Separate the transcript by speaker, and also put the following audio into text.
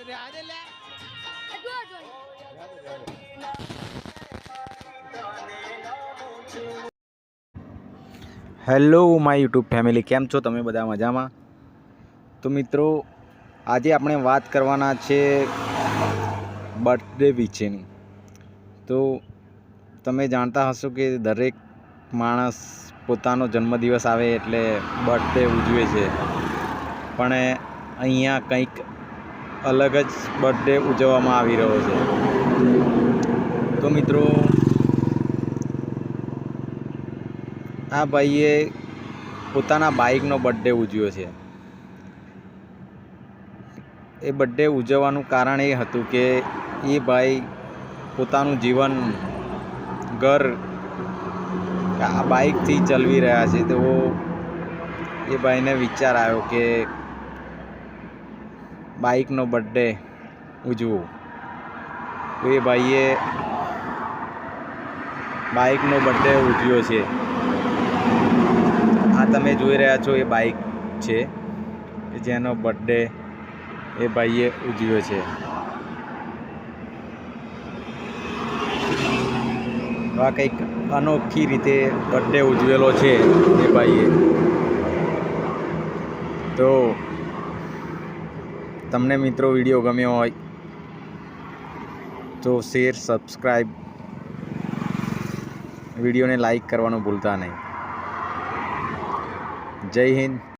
Speaker 1: Hello my YouTube family, કેમ છો તમે બધા? મજામાં? તો મિત્રો, આજે આપણે વાત કરવાના છે બર્થડે વિશેની. તો તમે જાણતા હશો કે દરેક માણસ પોતાનો જન્મદિવસ આવે એટલે બર્થડે ઉજવે છે, પણ અહીંયા કંઈક અલગ જ બર્થડે ઉજવવામાં આવી રહ્યો છે. તો મિત્રો, આ ભાઈએ પોતાના બાઇકનો બર્થડે ઉજવ્યો છે. એ બર્થડે ઉજવવાનું કારણ એ હતું કે એ ભાઈ પોતાનું જીવન ઘર આ બાઇકથી ચલાવી રહ્યા છે. તો એ ભાઈને વિચાર આવ્યો કે બાઇકનો બર્થડે ઉજવો. તો એ ભાઈએ બાઇકનો બર્થડે ઉજવ્યો છે. આ તમે જોઈ રહ્યા છો એ બાઇક છે કે જેનો બર્થડે એ ભાઈએ ઉજવ્યો છે. આ કંઈક અનોખી રીતે બર્થડે ઉજવેલો છે એ ભાઈએ. તો તમને મિત્રો વિડીયો ગમ્યો હોય તો શેર, સબસ્ક્રાઈબ, વિડીયોને લાઈક કરવાનું ભૂલતા નહીં. જય હિન્દ.